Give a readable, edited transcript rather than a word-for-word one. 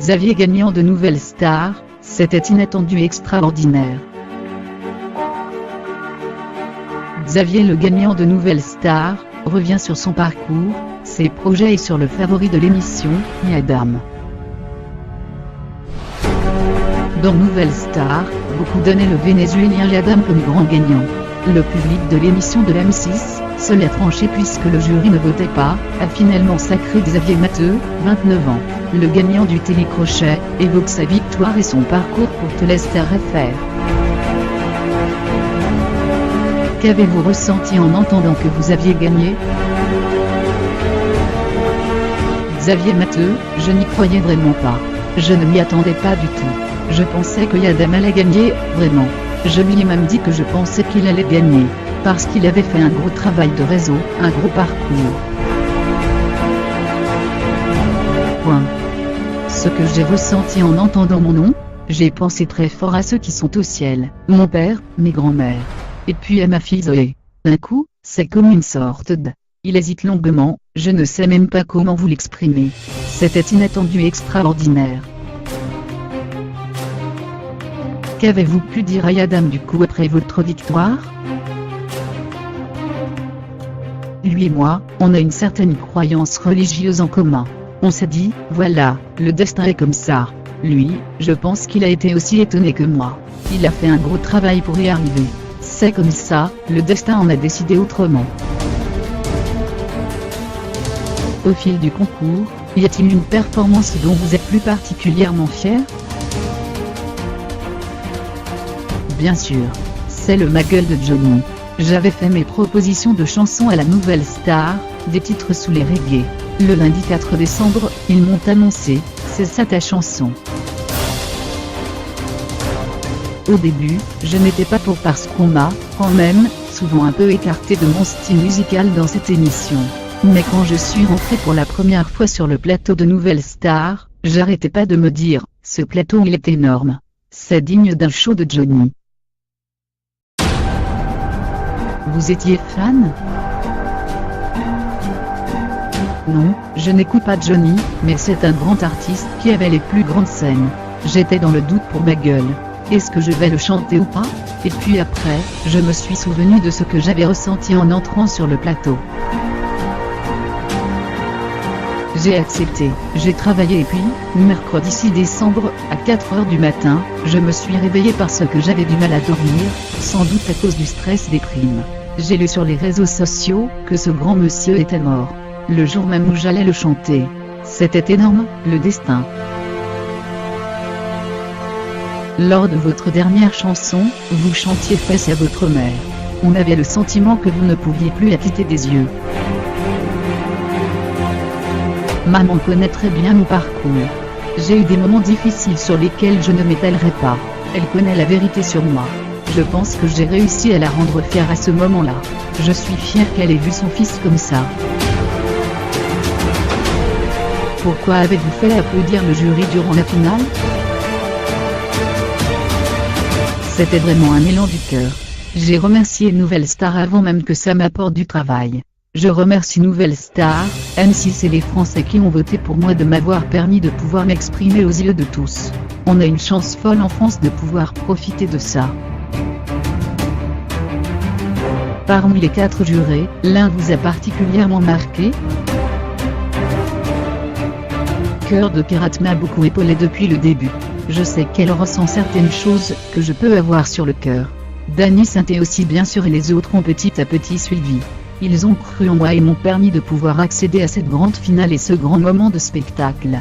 Xavier gagnant de Nouvelle Star, c'était inattendu et extraordinaire. Xavier le gagnant de Nouvelle Star, revient sur son parcours, ses projets et sur le favori de l'émission, Yadam. Dans Nouvelle Star, beaucoup donnaient le Vénézuélien Yadam comme grand gagnant. Le public de l'émission de l'M6, seul a tranché puisque le jury ne votait pas, a finalement sacré Xavier Matteux, 29 ans. Le gagnant du télécrochet, évoque sa victoire et son parcours pour Telestar FR. Qu'avez-vous ressenti en entendant que vous aviez gagné? Xavier Matteux, je n'y croyais vraiment pas. Je ne m'y attendais pas du tout. Je pensais que Yadam allait gagner, vraiment. Je lui ai même dit que je pensais qu'il allait gagner, parce qu'il avait fait un gros travail de réseau, un gros parcours. Point. Ce que j'ai ressenti en entendant mon nom, j'ai pensé très fort à ceux qui sont au ciel, mon père, mes grands-mères. Et puis à ma fille Zoé. D'un coup, c'est comme une sorte de... Il hésite longuement, je ne sais même pas comment vous l'exprimer. C'était inattendu et extraordinaire. Qu'avez-vous pu dire à Yadam du coup après votre victoire? Lui et moi, on a une certaine croyance religieuse en commun. On s'est dit, voilà, le destin est comme ça. Lui, je pense qu'il a été aussi étonné que moi. Il a fait un gros travail pour y arriver. C'est comme ça, le destin en a décidé autrement. Au fil du concours, y a-t-il une performance dont vous êtes plus particulièrement fier? Bien sûr, c'est le Ma Gueule de Johnny. J'avais fait mes propositions de chansons à la Nouvelle Star, des titres sous les reggae. Le lundi 4 décembre, ils m'ont annoncé, c'est ça ta chanson. Au début, je n'étais pas pour parce qu'on m'a, quand même, souvent un peu écarté de mon style musical dans cette émission. Mais quand je suis rentré pour la première fois sur le plateau de Nouvelle Star, j'arrêtais pas de me dire, ce plateau il est énorme. C'est digne d'un show de Johnny. Vous étiez fan? Non, je n'écoute pas Johnny, mais c'est un grand artiste qui avait les plus grandes scènes. J'étais dans le doute pour Ma Gueule. Est-ce que je vais le chanter ou pas? Et puis après, je me suis souvenu de ce que j'avais ressenti en entrant sur le plateau. J'ai accepté, j'ai travaillé et puis, mercredi 6 décembre, à 4h du matin, je me suis réveillé parce que j'avais du mal à dormir, sans doute à cause du stress des primes. J'ai lu sur les réseaux sociaux que ce grand monsieur était mort. Le jour même où j'allais le chanter. C'était énorme, le destin. Lors de votre dernière chanson, vous chantiez face à votre mère. On avait le sentiment que vous ne pouviez plus la quitter des yeux. Maman connaît très bien mon parcours. J'ai eu des moments difficiles sur lesquels je ne m'étalerai pas. Elle connaît la vérité sur moi. Je pense que j'ai réussi à la rendre fière à ce moment-là. Je suis fière qu'elle ait vu son fils comme ça. Pourquoi avez-vous fait applaudir le jury durant la finale? C'était vraiment un élan du cœur. J'ai remercié Nouvelle Star avant même que ça m'apporte du travail. Je remercie Nouvelle Star, M6 et les Français qui ont voté pour moi de m'avoir permis de pouvoir m'exprimer aux yeux de tous. On a une chance folle en France de pouvoir profiter de ça. Parmi les 4 jurés, l'un vous a particulièrement marqué? Cœur de pirate m'a beaucoup épaulé depuis le début. Je sais qu'elle ressent certaines choses que je peux avoir sur le cœur. Dany Sainté aussi bien sûr et les autres ont petit à petit suivi. Ils ont cru en moi et m'ont permis de pouvoir accéder à cette grande finale et ce grand moment de spectacle.